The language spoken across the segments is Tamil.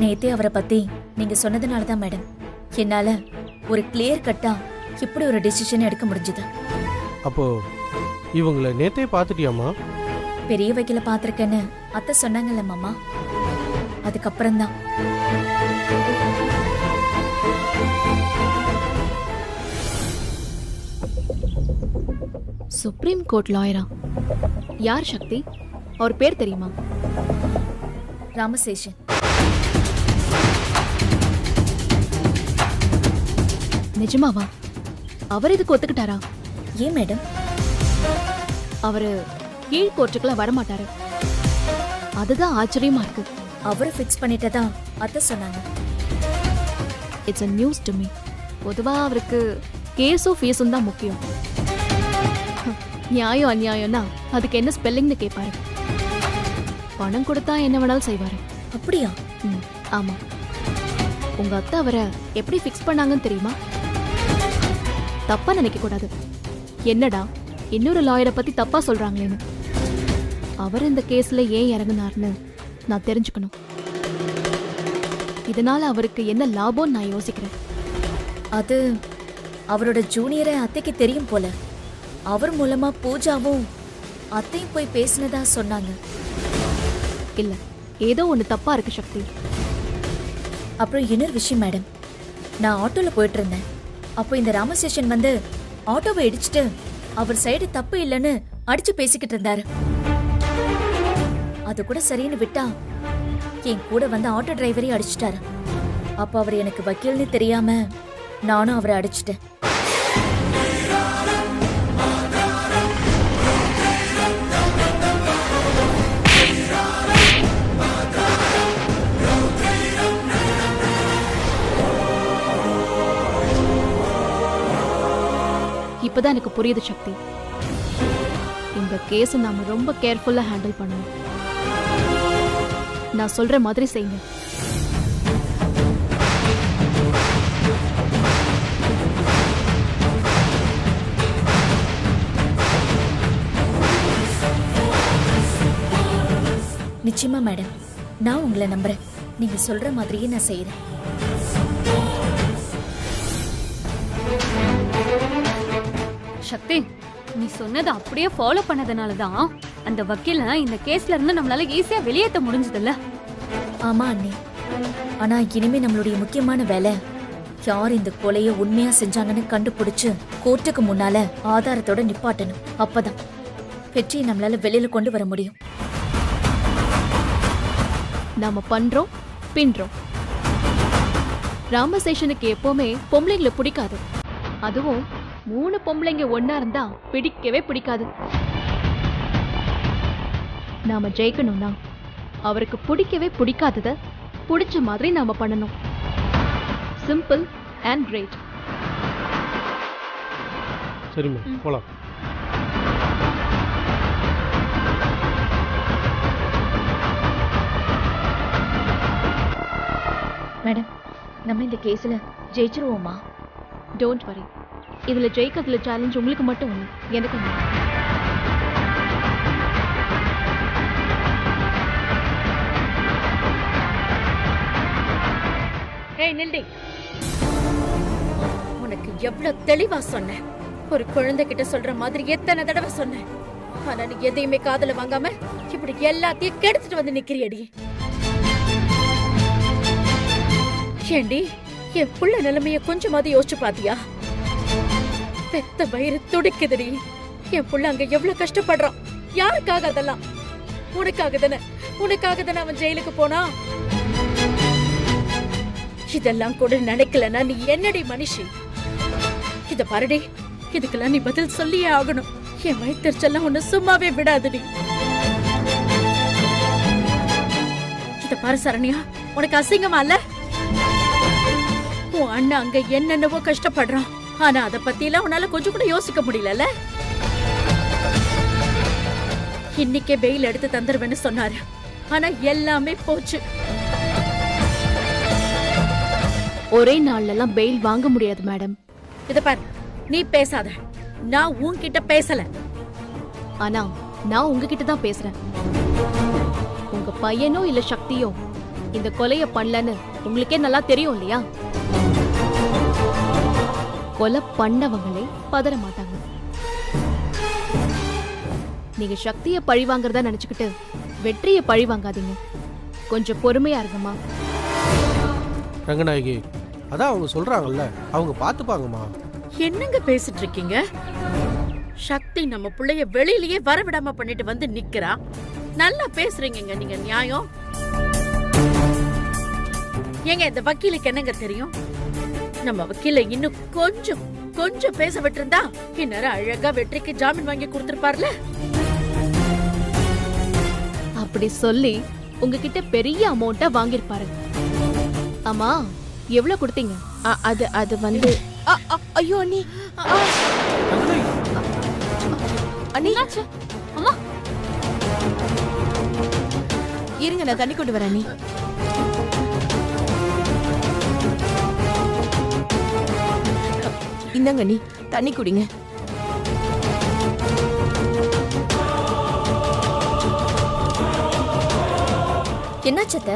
நேத்தே அவரை பத்தி நீங்க சொன்னதுனால தான் மேடம் என்னால ஒரு கிளியர் கட்டா இப்படி ஒரு டிசிஷன் எடுக்க முடிஞ்சது. அப்போ இவங்களை நேத்தே பார்த்துட்டியாமா? பெரிய வைக்கல பாத்திருக்கேன்னு அத்தை சொன்னாங்கல்ல மாமா, அதுக்கப்புறம் தான். சுப்ரீம் கோர்ட் லாயரா? யார் சக்தி? அவர் பேர் தெரியுமா? ராமசேஷன். நிஜமாவா? அவர் இதுக்கு ஒத்துக்கிட்டாரா? ஏன் மேடம்? அவரு கீழ் கோர்ட்டுக்குள்ள வரமாட்டாரு. அதுதான் ஆச்சரியமா இருக்கு. அவரை ஃபிக்ஸ் பண்ணிட்டதா அத்தை சொன்னாங்க. It's a news to me. பொதுவா அவருக்கு கேஸும் ஃபீஸும் தான் முக்கியம். நியாயம் அநியாயம்னா அதுக்கு என்ன ஸ்பெல்லிங்னு கேட்பாரு. பணம் கொடுத்தா என்ன வேணாலும் செய்வாரு. அப்படியா? ஆமா. உங்க அத்தை அவரை எப்படி ஃபிக்ஸ் பண்ணாங்கன்னு தெரியுமா? தப்பா நினைக்க கூடாது. என்னடா இன்னொரு லாயரை பத்தி தப்பா சொல்றாங்களேன்னு. அவர் இந்த கேஸ்ல ஏன் இறங்குனார்னு நான் தெரிஞ்சுக்கணும். இதனால அவருக்கு என்ன லாபம்னு நான் யோசிக்கிறேன். அது அவரோட ஜூனியரை அத்தைக்கு தெரியும் போல. அவர் மூலமா பூஜாவும் அத்தையும் போய் பேசினதா சொன்னாங்க. இல்ல, ஏதோ ஒண்ணு தப்பா இருக்கு சக்தி. அப்புறம் இன்னொரு விஷயம் மேடம், நான் ஆட்டோல போயிட்டு இருந்தேன். அப்போ இந்த ராமசேஷன் வந்து ஆட்டோவை இடிச்சிட்டு அவர் சைடு தப்பு இல்லைன்னு அடிச்சு பேசிக்கிட்டு இருந்தாரு. அது கூட சரின்னு விட்டா என் கூட வந்து ஆட்டோ டிரைவரையும் அடிச்சிட்டாரு. அப்போ அவர் எனக்கு வக்கீல்னு தெரியாம நானும் அவரை அடிச்சிட்டேன். இப்பதான் எனக்கு புரியுது சக்தி. இந்த கேஸ் நாம ரொம்ப கேர்ஃபுல்லா ஹேண்டில் பண்ணணும். நான் சொல்ற மாதிரி செய்யுங்க. நிச்சயமா மேடம், நான் உங்களை நம்புறேன். நீங்க சொல்ற மாதிரியே நான் செய்யறேன். சக்தி, நீ சொன்னதை அப்படியே ஃபாலோ பண்ணதுனாலதான் அந்த வக்கீல இந்த கேஸ்ல இருந்து நம்மளால ஈஸியா வெளியேற்ற முடிஞ்சதுல்ல? ஆமா அண்ணே, ஆனா இனிமே நம்மளுடைய முக்கியமான வேலை யார் இந்த கொலையை உண்மையா செஞ்சாங்கன்னு கண்டுபிடிச்சு கோர்ட்டுக்கு முன்னால ஆதாரத்தோட நிப்பாட்டணும். அப்பதான் வெற்றியை நம்மளால வெளியில கொண்டு வர முடியும். நாம பண்றோம், பின்றோம். ராமசேஷனுக்கு எப்பவுமே பொம்பளைங்களை பிடிக்காது. அதுவும் 3 பொம்பளைங்க ஒன்னா இருந்தா பிடிக்கவே பிடிக்காது. நாம ஜெயிக்கணும்னா அவருக்கு பிடிக்கவே பிடிக்காதத பிடிச்ச மாதிரி நாம பண்ணணும். Simple and great. சரிம்மா, போலாம். மேடம், நம்ம இந்த கேஸ்ல ஜெயிச்சிருவோமா? Don't worry. இதுல ஜெயிக்கிறதுல சேலஞ்ச் உங்களுக்கு மட்டும் இல்லை, எனக்கு இல்லை. ஏய் நில்டி, உனக்கு எவ்வளவு தெளிவா சொன்னேன். ஒரு குழந்தை கிட்ட சொல்ற மாதிரி எத்தனை தடவை சொன்னேன். ஆனா நீ எதையுமே காதுல வாங்காம இப்படி எல்லாத்தையும் கெடுத்துட்டு வந்து நிக்கிறியடி. ஏண்டி, என் புள்ள நிலைமைய கொஞ்சமாவது யோசிச்சு பாத்தியா? பெத்த வயிறு துடிக்குதுடி. என் புள்ள அங்க எவ்வளவு கஷ்டப்படுறான். யாருக்காக அதெல்லாம்? உனக்காக தானே. உனக்காக தானே அவன் ஜெயிலுக்கு போனா. இதெல்லாம் கூட நினைக்கலன்னா நீ என்னடி மனுஷி? இத பாருடி, இதுக்கெல்லாம் நீ பதில் சொல்லியே ஆகணும். என் வயிற்றுச்செல்லாம் உன்னை சும்மாவே விடாதுடி. இத பாரு சரண்யா, உனக்கு அசிங்கமா இல்ல? உன் அண்ணன் அங்க என்னென்னவோ கஷ்டப்படுறான். ஆனா அத பத்தி எல்லாம் உன்னால கொஞ்சம் கூட யோசிக்க முடியல. இன்னைக்கே பெயில் எடுத்து தந்துருவேன்னு சொன்னாரு. ஆனா எல்லாமே போச்சு. ஒரே நாள்ல எல்லாம் பெயில் வாங்க முடியாது மேடம். இத பாரு, நீ பேசாத. நான் உன்கிட்ட பேசல. ஆனா நான் உங்ககிட்ட தான் பேசுறேன். உங்க பையனோ இல்ல சக்தியோ இந்த கொலைய பண்ணலன்னு உங்களுக்கே நல்லா தெரியும் இல்லையா? கொலை பண்ணவங்களே பதற மாட்டாங்க. நீங்க சக்திய பழி வாங்குறதா நினைச்சுக்கிட்டு வெற்றியை பழி வாங்காதீங்க. கொஞ்சம் பொறுமையா இருங்கம்மா. ரங்கநாயகி, அதான் அவங்க சொல்றாங்கல்ல, அவங்க பார்த்துப்பாங்கம்மா. என்னங்க பேசிட்டு இருக்கீங்க? சக்தி நம்ம புள்ளைய வெளியிலயே வரவிடாம பண்ணிட்டு வந்து நிக்கிறா. நல்லா பேசுறீங்க நீங்க. நியாயம் ஏங்க? இந்த வக்கீலுக்கு என்னங்க தெரியும்? நம்ம வக்கீல இன்னும் கொஞ்சம் பேச விட்டுருந்தா இந்நேரம் அழகா வெற்றிக்கு ஜாமீன் வாங்கி கொடுத்திருப்பார்ல. அப்படி சொல்லி உங்ககிட்ட பெரிய அமௌண்ட்டா வாங்கிருப்பாரு. ஆமா, எவ்வளவு கொடுத்தீங்க? அது வந்து ஐயோ அண்ணி, அண்ணி அம்மா இருங்க, நான் தண்ணி கொண்டு வரேன். அண்ணி இந்தாங்க அண்ணி, தண்ணி குடிங்க. என்னாச்சத்த?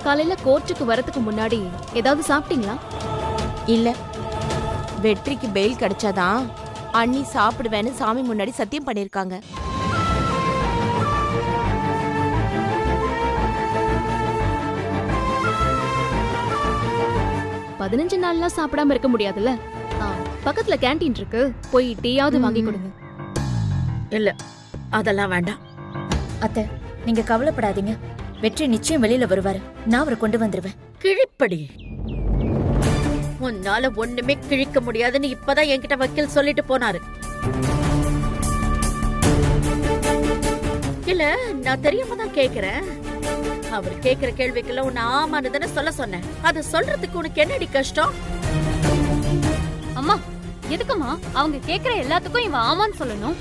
காலையில கோர்ட்டுக்கு வரதுக்கு முன்னாடி ஏதாவது சாப்பிட்டீங்களா? இல்ல, வெற்றிக்கு பெயில் கிடைச்சாதான் அண்ணி சாப்பிடுவேன்னு சாமி முன்னாடி சத்தியம் பண்ணிருக்காங்க. பதினஞ்சு நாள்லாம் சாப்பிடாம இருக்க முடியாதுல்ல. பக்கத்துல கேண்டீன் இருக்கு, போய் டீயாவது வாங்கி கொடுங்க. இல்ல, அதெல்லாம் வேண்டாம். அத்தை, நீங்க கவலைப்படாதீங்க. வெற்றி நிச்சயம் வெளியில வருவாரு. நான் அவரை கொண்டு வந்துருவேன். கிழிப்படி, உன்னால ஒண்ணுமே கிழிக்க முடியாதுன்னு இப்பதான் என்கிட்ட வக்கீல் சொல்லிட்டு போனாரு. இல்ல, நான் தெரியாம தான் கேக்குறேன். அவர் கேக்குற கேள்விக்கெல்லாம் உன்னை ஆமான்னு தானே சொல்ல சொன்னேன். அது சொல்றதுக்கு உனக்கு என்னடி கஷ்டம்? அம்மா, எதுக்குமா அவங்க கேக்குற எல்லாத்துக்கும் இவன் ஆமான்னு சொல்லணும்?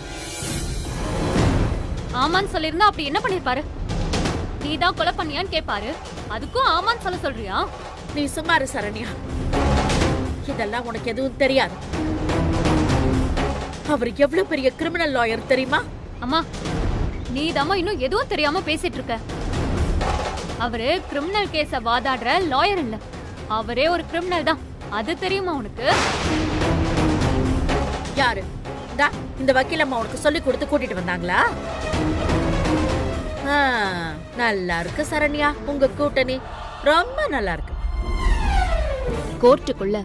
ஆமான்னு சொல்லிருந்தா அப்படி என்ன பண்ணிருப்பாரு? நீதான் கொலை பண்ணியான்னு கேட்பாரு. அதுக்கும் ஆமான்னு சொல்ல சொல்றியா? நீ சும்மா இரு சரண்யா. இதெல்லாம் உனக்கு எதுவும் தெரியாது. அவர் எவ்வளவு பெரிய கிரிமினல் லாயர் தெரியுமா? அம்மா, நீதாம்மா இன்னும் எதுவும் தெரியாம பேசிட்டு இருக்க. அவரு கிரிமினல் கேஸ வாதாடுற லாயர் இல்ல, அவரே ஒரு கிரிமினல் தான். அது தெரியுமா உனக்கு? யாரு? இந்த வக்கீலம்மா உனக்கு சொல்லி கொடுத்து கூட்டிட்டு வந்தாங்களா? நல்லா இருக்கு சரண்யா, உங்க கூட்டணி ரொம்ப நல்லா இருக்கு. கோர்ட்டுக்குள்ள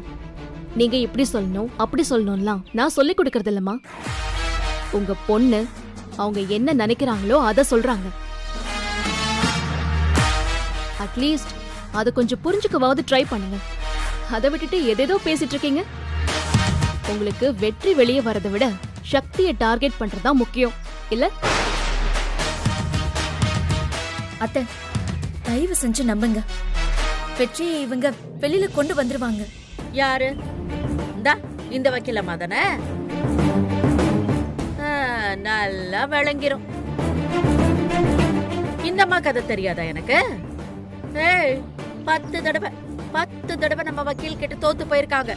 நீங்க இப்படி சொல்லணும் அப்படி சொல்லணும்லாம் நான் சொல்லி கொடுக்கறது இல்லம்மா. உங்க பொண்ணு அவங்க என்ன நினைக்கிறாங்களோ அத சொல்றாங்க. அட்லீஸ்ட் அதை கொஞ்சம் புரிஞ்சுக்கவாவது ட்ரை பண்ணுங்க. அதை விட்டுட்டு எதேதோ பேசிட்டு இருக்கீங்க. உங்களுக்கு வெற்றி வெளியே வரதை விட சக்தியை டார்கெட் பண்றதா முக்கியம் இல்ல? அத்தை, தயவு செஞ்சு நம்புங்க. வெற்றியை இவங்க வெளியில கொண்டு வந்துருவாங்க. யாரு? இந்த வக்கீலம்மா தானே? நல்லா விளங்கிரும். இந்தம்மா கதை தெரியாதா எனக்கு? 10 தடவை நம்ம வக்கீல் கிட்ட தோத்து போயிருக்காங்க.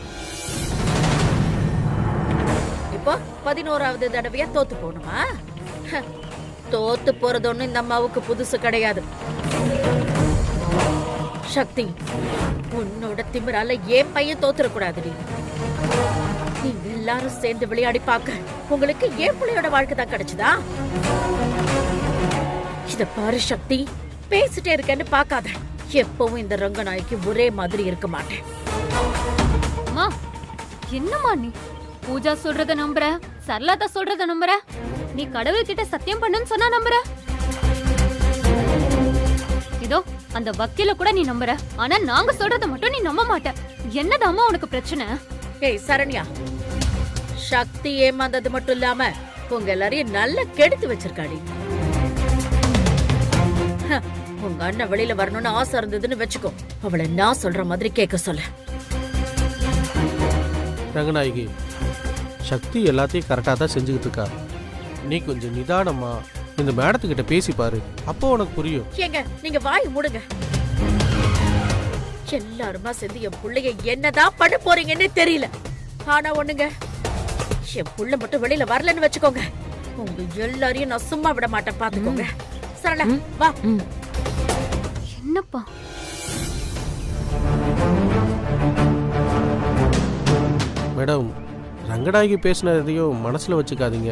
இப்போ 11வது தடவையா தோத்து போகணுமா? தோத்து போறது ஒண்ணு இந்த அம்மாவுக்கு புதுசு கிடையாது. சக்தி, உன்னோட திமிரால ஏன் பையன் தோத்துறக்கூடாதுடி. நீங்க எல்லாரும் சேர்ந்து விளையாடி பார்க்க உங்களுக்கு ஏன் பிள்ளையோட வாழ்க்கை தான் கிடைச்சதா? இத பாரு சக்தி, பேசிட்டே இருக்கேன்னு பாக்காத. எப்பவும் இந்த ரங்கநாயகி ஒரே மாதிரி இருக்க மாட்டேன். அம்மா, என்னம்மா நீ பூஜா சொல்றத நம்புற, சரளாதா சொல்றத நம்புற, நீ கடவுள்கிட்ட சத்தியம் பண்ணுன்னு சொன்னா நம்புற. இதோ அந்த வக்கீல கூட நீ நம்புற, ஆனா நாங்க சொல்றத மட்டும் நீ நம்ப மாட்ட. என்னதாம்மா உனக்கு பிரச்சனை? ஏய் சரண்யா, சக்தி ஏமாந்தது மட்டும் இல்லாம உங்க எல்லாரையும் நல்லா கெடுத்து வச்சிருக்காடி. உங்க அண்ணன் வெளியில வரணும்னு ஆசை இருந்ததுன்னு வச்சுக்கோ, அவளை நான் சொல்ற மாதிரி கேட்க சொல்ல. ரங்கநாயகி, சக்தி எல்லாத்தையும் கரெக்டாக தான் செஞ்சுக்கிட்டு இருக்கா. நீ கொஞ்சம் நிதானமா இந்த மேடத்துக்கிட்ட பேசி பாரு, அப்போ உனக்கு புரியும். ஏங்க, நீங்க வாய் மூடுங்க. எல்லாருமா சேர்ந்து என் புள்ளைய என்னதான் பண்ண போறீங்கன்னு தெரியல. ஆனா ஒண்ணுங்க, என் புள்ள மட்டும் வெளியில வரலன்னு வச்சுக்கோங்க, உங்க எல்லாரையும் நான் சும்மா விட மாட்டேன். பாத்துக்கோங்க. சரளா வா. என்னப்பா மேடம், ரங்கநாயகி பேசினதையும் மனசுல வச்சுக்காதீங்க.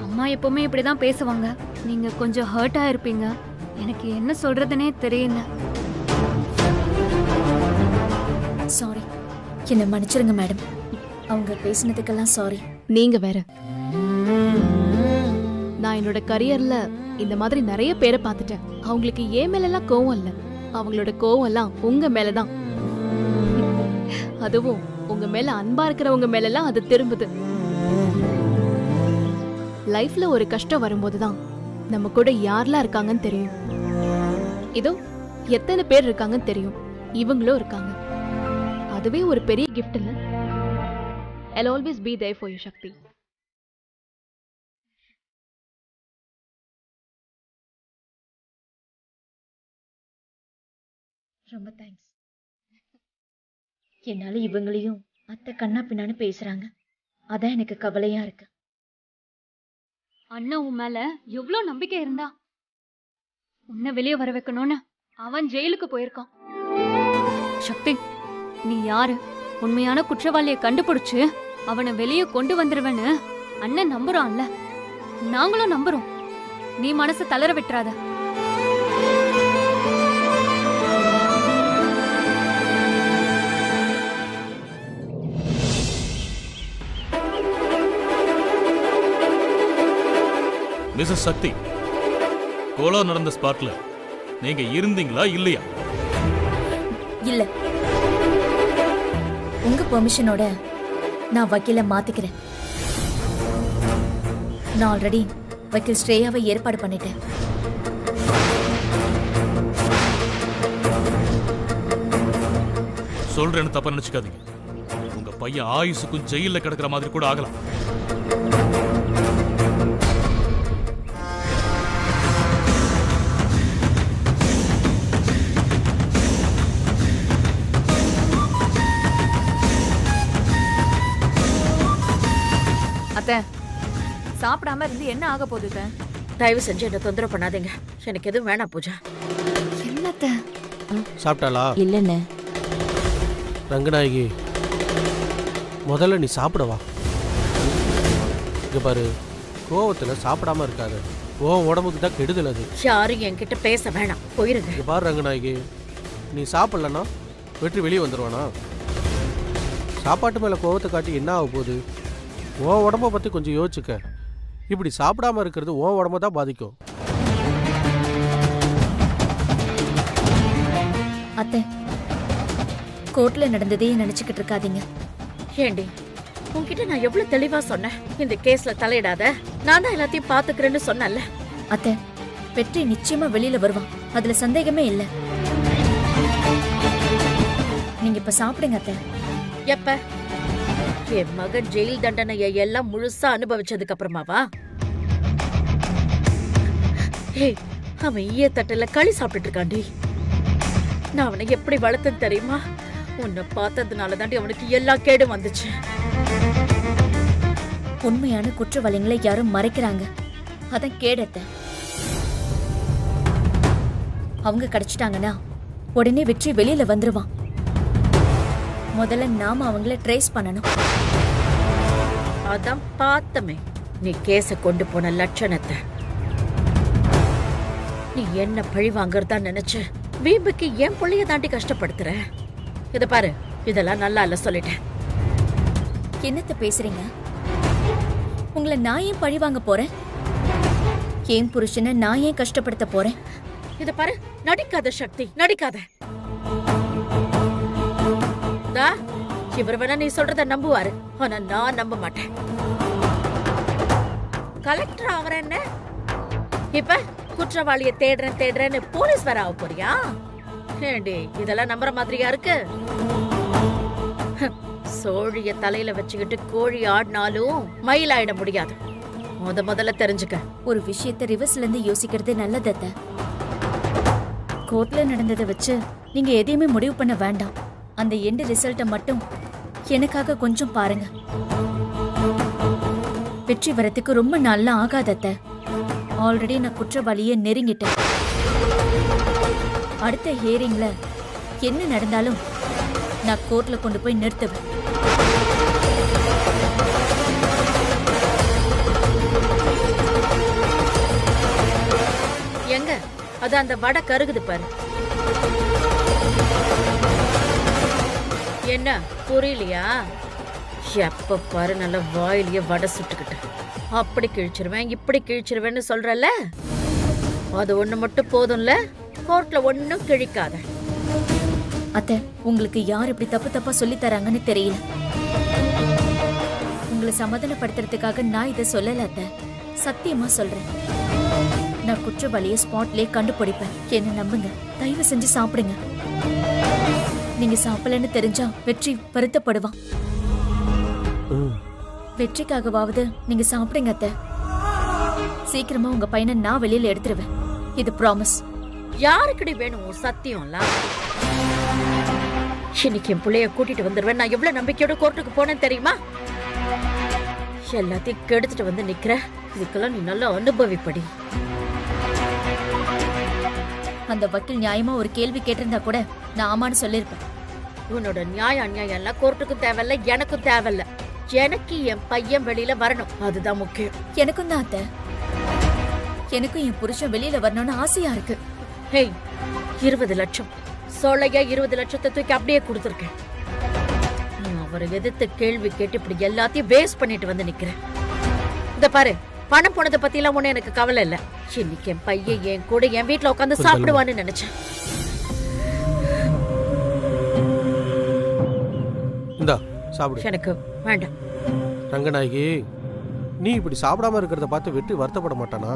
அம்மா எப்பவுமே இப்படிதான் பேசுவாங்க. நீங்க கொஞ்சம் ஹர்ட் ஆயிருப்பீங்க. எனக்கு என்ன சொல்றதுனே தெரியல. சாரி, என்னை மன்னிச்சிருங்க மேடம். அவங்க பேசினதுக்கெல்லாம் சாரி. நீங்க வேற. நான் என்னோட கரியர்ல இந்த மாதிரி நிறைய பேரை பார்த்துட்டேன். அவங்களுக்கு ஏன் மேலெல்லாம் கோவம் இல்ல, அவங்களோட கோவம் எல்லாம் உங்க மேலதான். அதுவும் உங்க மேல அன்பா இருக்கிறவங்க மேலெல்லாம் அது திரும்புது. லைஃப்ல ஒரு கஷ்டம் வரும்போதுதான் நம்ம கூட யாரெல்லாம் இருக்காங்கன்னு தெரியும். இதோ எத்தனை பேர் இருக்காங்கன்னு தெரியும். இவங்களும் இருக்காங்க. அதுவே ஒரு பெரிய கிஃப்ட் இல்ல. I'll always be there for you, Shakti. ரொம்ப தேங்க்ஸ். என்னால இவங்களையும் அத்தை கண்ணா பின்னான்னு பேசுறாங்க. அதான் எனக்கு கவலையா இருக்கு. அண்ணன் உன் மேல எவ்வளவு நம்பிக்கை இருந்தா உன்னை வெளியே வர வைக்கணும்னு அவன் ஜெயிலுக்கு போயிருக்கான். சக்தி, நீ யாரு? உண்மையான குற்றவாளியை கண்டுபிடிச்சு அவனை வெளியே கொண்டு வந்துருவேன்னு அண்ணன் நம்புறான்ல, நாங்களும் நம்புறோம். நீ மனசு தளர விட்டுறாத. மிஸ்ஸஸ் சக்தி, கோலா நடந்த ஸ்பாட்ல நீங்க இருந்தீங்களா இல்லையா? இல்ல. உங்க பெர்மிஷனோட நான் வக்கீல மாத்திக்கிறேன். நான் ஆல்ரெடி வக்கீல் ஸ்ரேயாவை ஏற்பாடு பண்ணிட்டேன். சொல்றேன்னு தப்பா நினைச்சுக்காதீங்க. உங்க பையன் ஆயுசுக்கும் ஜெயில கிடக்குற மாதிரி கூட ஆகலாம். அத்தை, சாப்பிடாம இருந்து என்ன ஆக போகுது? தயவு செஞ்சு என்ன தொந்தரவு பண்ணாதீங்க. எனக்கு எதுவும் வேணாம் பூஜா. என்னத்த? சாப்பிட்டாளா? இல்லைண்ணே. ரங்கநாயகி, முதல்ல நீ சாப்பிடவா. இங்க பாரு, கோவத்துல சாப்பிடாம இருக்காது. உன் உடம்புக்கு தான் கெடுதல் அது. யாரும் என்கிட்ட பேச வேணாம், போயிருங்க. இங்க பாரு ரங்கநாயகி, நீ சாப்பிடலன்னா வெற்றி வெளியே வந்துடுவானா? சாப்பாட்டு மேல கோவத்தை காட்டி என்ன ஆக போகுது? உன் உடம்ப பத்தி கொஞ்சம் யோசிச்சுக்க. இப்படி சாப்பிடாம இருக்கிறது உன் உடம்ப தான் பாதிக்கும். அத்தை, கோர்ட்ல நடந்ததே நினைச்சுக்கிட்டு இருக்காதீங்க. ஏண்டி, உன்கிட்ட நான் எவ்வளவு தெளிவா சொன்னேன், இந்த கேஸ்ல தலையிடாத, நான் தான் எல்லாத்தையும் பாத்துக்கிறேன்னு சொன்னேன்ல. அத்தை, வெற்றி நிச்சயமா வெளியில வருவான், அதுல சந்தேகமே இல்ல. நீங்க இப்ப சாப்பிடுங்க அத்தை. எப்ப? என் மகன் ஜெயில் தண்டனையை எல்லாம் முழுசா அனுபவிச்சதுக்கு அப்புறமாவா? ஏய், அவன் ஈய தட்டுல களி சாப்பிட்டு இருக்காண்டி. நான் அவனை எப்படி வளர்த்தேன்னு தெரியுமா? உன்னை பார்த்ததுனால தாண்டி அவனுக்கு எல்லா கேடும் வந்துச்சு. உண்மையான குற்றவாளிகளை யாரும் மறைக்கிறாங்க, அதான் கேடத்த. அவங்க கிடைச்சிட்டாங்கன்னா உடனே வெற்றி வெளியில வந்துருவான். முதல்ல நாம அவங்கள ட்ரேஸ் பண்ணணும். அதான் பார்த்தமே நீ கேஸ கொண்டு போன லட்சணத்தை. நீ என்ன பழி வாங்கறதா நினைச்சு வீம்புக்கு என் புள்ளைய தாண்டி கஷ்டப்படுத்துற. இத பாரு, இதெல்லாம் நல்லா இல்ல சொல்லிட்டேன். என்னத்த பேசுறீங்க? உங்களை நான் ஏன் பழி வாங்க போறேன்? ஏன் புருஷனை நான் ஏன் கஷ்டப்படுத்த போறேன்? இத பாரு, நடிக்காத சக்தி, நடிக்காத. இவர் வேணா நீ சொல்றத நம்புவாரு, ஆனா நான் நம்ப மாட்டேன். கலெக்டர் ஆவறேன்னு இப்ப குற்றவாளியை தேடுறேன்னு போலீஸ் வர ஆக போறியா? ஏண்டி, இதெல்லாம் நம்புற மாதிரியா இருக்கு? சோழிய தலையில வச்சுக்கிட்டு கோழி ஆடினாலும் மயில் ஆயிட முடியாது. முதல்ல தெரிஞ்சுக்க. ஒரு விஷயத்தை ரிவர்ஸ்ல இருந்து யோசிக்கிறது நல்லது அத்தை. கோர்ட்ல நடந்ததை வச்சு நீங்க எதையுமே முடிவு பண்ண வேண்டாம். அந்த எண்ட் ரிசல்ட்டை மட்டும் எனக்காக கொஞ்சம் பாருங்க. வெற்றி வரத்துக்கு ரொம்ப நாள்லாம் ஆகாதத்த. ஆல்ரெடி நான் குற்றவாளியை நெருங்கிட்டேன். அடுத்த ஹியரிங்ல என்ன நடந்தாலும் நான் கோர்ட்ல கொண்டு போய் நிறுத்துவேன். எங்க அது அந்த வடை கருகுது பாரு. என்ன புரியலையா? எப்ப பாரு நல்ல வாயிலேயே வடை சுட்டுக்கிட்டு அப்படி கிழிச்சிருவேன் இப்படி கிழிச்சிருவேன்னு சொல்றல, அது ஒண்ணு மட்டும் போதும்ல, கோர்ட்ல ஒண்ணும் கிழிக்காத. அத்தை, உங்களுக்கு யார் இப்படி தப்பு தப்பா சொல்லி தராங்கன்னு தெரியல. உங்களை சமாதானப்படுத்துறதுக்காக நான் இதை சொல்லல அத்தை, சத்தியமா சொல்றேன். நான் குற்றவாளியை ஸ்பாட்லயே கண்டுபிடிப்பேன். என்ன நம்புங்க, தயவு செஞ்சு சாப்பிடுங்க. நீங்க சாப்பிடலன்னு தெரிஞ்சா வெற்றி வருத்தப்படுவான். வெற்றிக்காகவாவது நீங்க சாப்பிடுங்க அத்தை. சீக்கிரமா உங்க பையனை நான் வெளியில எடுத்துருவேன், இது ப்ராமிஸ். யாருக்கடி வேணும் சத்தியம்லாம்? இன்னைக்கு என் பிள்ளைய கூட்டிட்டு வந்துருவேன். நான் எவ்வளவு நம்பிக்கையோட கோர்ட்டுக்கு போனேன் தெரியுமா? எல்லாத்தையும் கெடுத்துட்டு வந்து நிக்கிற. இதுக்கெல்லாம் நீ நல்லா அனுபவிப்படி. அந்த வக்கீல் நியாயமா ஒரு கேள்வி கேட்டிருந்தா கூட நான் ஆமான்னு சொல்லிருப்பேன். உன்னோட நியாயம் அநியாயம் எல்லாம் கோர்ட்டுக்கும் தேவையில்ல, எனக்கும் தேவையில்ல. எனக்கு என் பையன் வெளியில வரணும், அதுதான் முக்கியம். எனக்கும் தான் அத்தை. எனக்கும் என் புருஷன் வெளியில வரணும்னு ஆசையா இருக்கு. ஹேய், 20 லட்சம் சோழையா 20 லட்சத்தை தூக்கி அப்படியே கொடுத்துருக்கேன். நீ அவரை எதிர்த்து கேள்வி கேட்டு இப்படி எல்லாத்தையும் வேஸ்ட் பண்ணிட்டு வந்து நிக்கிறேன். இந்த பாரு, பணம் போனதை பத்தி எல்லாம் ஒண்ணு எனக்கு கவலை இல்ல. இன்னைக்கு என் பையன் என் கூட என் வீட்டுல உட்காந்து சாப்பிடுவான்னு நினைச்சேன். இந்தா சாப்பிடு. எனக்கு வேண்டாம். ரங்கநாயகி, நீ இப்படி சாப்பிடாம இருக்கிறத பார்த்து வெற்றி வருத்தப்பட மாட்டானா?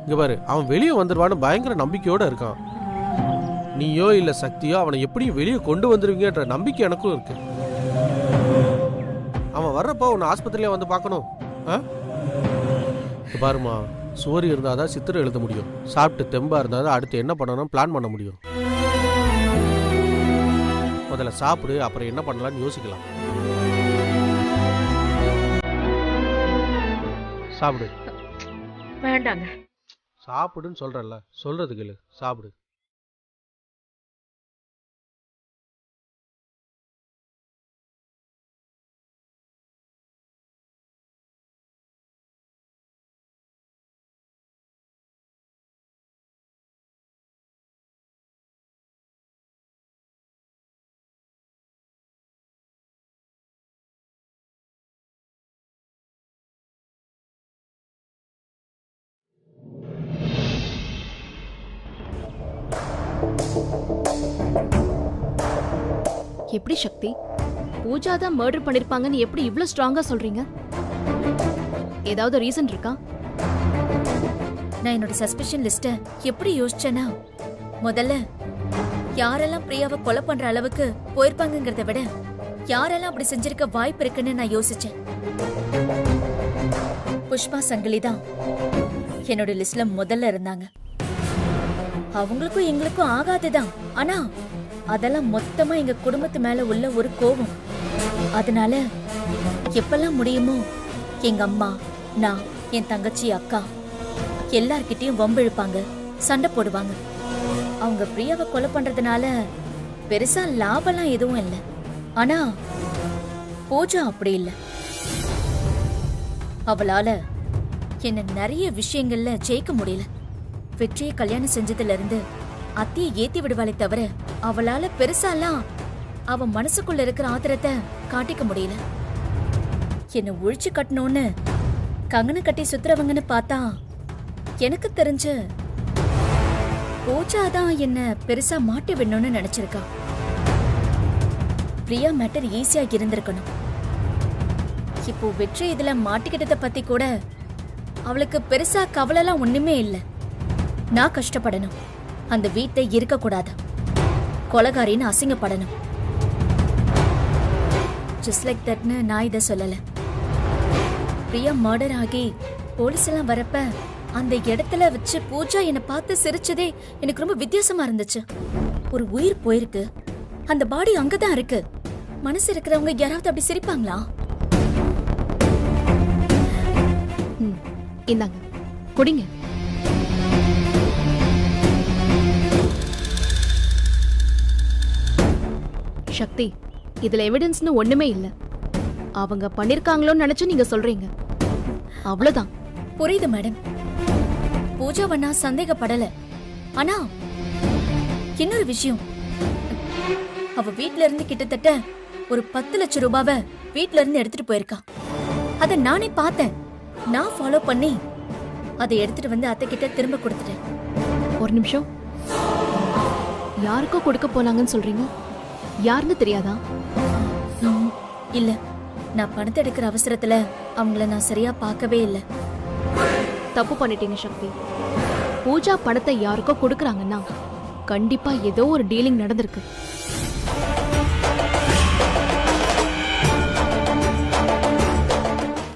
இங்க பாரு, அவன் வெளியே வந்துடுவான்னு பயங்கர நம்பிக்கையோட இருக்கான். நீயோ இல்ல சக்தியோ அவனை எப்படியும் வெளியே கொண்டு வந்துருவீங்கன்ற நம்பிக்கை எனக்கும் இருக்கு. அவன் வர்றப்போ உன்னை ஆஸ்பத்திரியில வந்து பார்க்கணும். பாருமா, சோறு இருந்தாதான் சித்திரம் எழுத முடியும். சாப்பிட்டு தெம்பா இருந்தாதான் அடுத்து என்ன பண்ணணும் பிளான் பண்ண முடியும். முதல்ல சாப்பிடு, அப்புறம் என்ன பண்ணலாம்னு யோசிக்கலாம். சாப்பிடு. வேண்டாங்க. சாப்பிடுன்னு சொல்றல, சொல்றது கேளு, சாப்பிடு. எப்படி சக்தி, பூஜா தான் மர்டர் பண்ணிருப்பாங்கன்னு எப்படி இவ்ளோ ஸ்ட்ராங்கா சொல்றீங்க? ஏதாவது ரீசன் இருக்கா? நான் என்னோட சஸ்பெஷன் லிஸ்ட எப்படி யோசிச்சேன்னா, முதல்ல யாரெல்லாம் பிரியாவை கொலை பண்ற அளவுக்கு போயிருப்பாங்கங்கிறத விட யாரெல்லாம் அப்படி செஞ்சிருக்க வாய்ப்பு இருக்குன்னு நான் யோசிச்சேன். புஷ்பா சங்கிலி தான் என்னோட லிஸ்ட்ல முதல்ல இருந்தாங்க. அவங்களுக்கும் எங்களுக்கும் ஆகாதுதான், ஆனா அதெல்லாம் மொத்தமா எங்க குடும்பத்து மேல உள்ள ஒரு கோபம். அதனால எப்பெல்லாம் முடியுமோ எங்க அம்மா, நான், என் தங்கச்சி, அக்கா எல்லார்கிட்டயும் வம்பிழுப்பாங்க, சண்டை போடுவாங்க. அவங்க பிரியாவை கொலை பண்றதுனால பெருசா லாபம்லாம் எதுவும் இல்லை. ஆனா பூஜா அப்படி இல்லை. அவளால என்ன நிறைய விஷயங்கள்ல ஜெயிக்க முடியல. வெற்றியை கல்யாணம் செஞ்சதுல இருந்து அத்தையை ஏத்தி விடுவாளே தவிர அவளால பெருசாலாம் அவ மனசுக்குள்ள இருக்கிற ஆத்திரத்தை காட்டிக்க முடியல. என்ன ஒழிச்சு கட்டணும்னு கங்கனை கட்டி சுத்துறவங்கன்னு பார்த்தா எனக்கு தெரிஞ்சு பூஜாதான் என்ன பெருசா மாட்டி விடணும்னு நினைச்சிருக்கா. பிரியா மேட்டர் ஈஸியா இருந்திருக்கணும். இப்போ வெற்றி இதுல மாட்டிக்கிட்டத பத்தி கூட அவளுக்கு பெருசா கவலைலாம் ஒண்ணுமே இல்லை. நான் கஷ்டப்படணும், அந்த வீட்டை இருக்க கூடாது, கொலகாரின்னு அசிங்கப்படணும். ஜஸ்ட் லைக் தட்னு நான் இதை சொல்லல. பிரியா மர்டர் ஆகி போலீஸ் எல்லாம் வரப்ப அந்த இடத்துல வச்சு பூஜா என்னை பார்த்து சிரிச்சதே எனக்கு ரொம்ப வித்தியாசமா இருந்துச்சு. ஒரு உயிர் போயிருக்கு, அந்த பாடி அங்கதான் இருக்கு. மனசு இருக்கிறவங்க யாராவது அப்படி சிரிப்பாங்களா? இந்தாங்க குடிங்க. சக்தி, இதுல எவிடன்ஸ்னு ஒண்ணுமே இல்ல. அவங்க பண்ணிருக்காங்களோன்னு நினைச்சு நீங்க சொல்றீங்க, அவ்வளவுதான். புரியுது மேடம். பூஜாவண்ணா சந்தேகப்படல. ஆனா இன்னொரு விஷயம், அவ வீட்ல இருந்து கிட்டத்தட்ட ஒரு 10 லட்சம் ரூபாவை வீட்ல இருந்து எடுத்துட்டு போயிருக்கா. அத நானே பார்த்தேன். நான் ஃபாலோ பண்ணி அதை எடுத்துட்டு வந்து அத்தை கிட்ட திரும்ப கொடுத்துட்டேன். ஒரு நிமிஷம், யாருக்கோ கொடுக்க போனாங்கன்னு சொல்றீங்க? யாருன்னு தெரியாதா? இல்ல, நான் பணத்தை எடுக்கிற அவசரத்துல அவங்கள நான் சரியா பார்க்கவே இல்லை. தப்பு பண்ணிட்டீங்க சக்தி. பூஜா பணத்தை யாருக்கோ கொடுக்கறாங்கன்னா கண்டிப்பா ஏதோ ஒரு டீலிங் நடந்திருக்கு.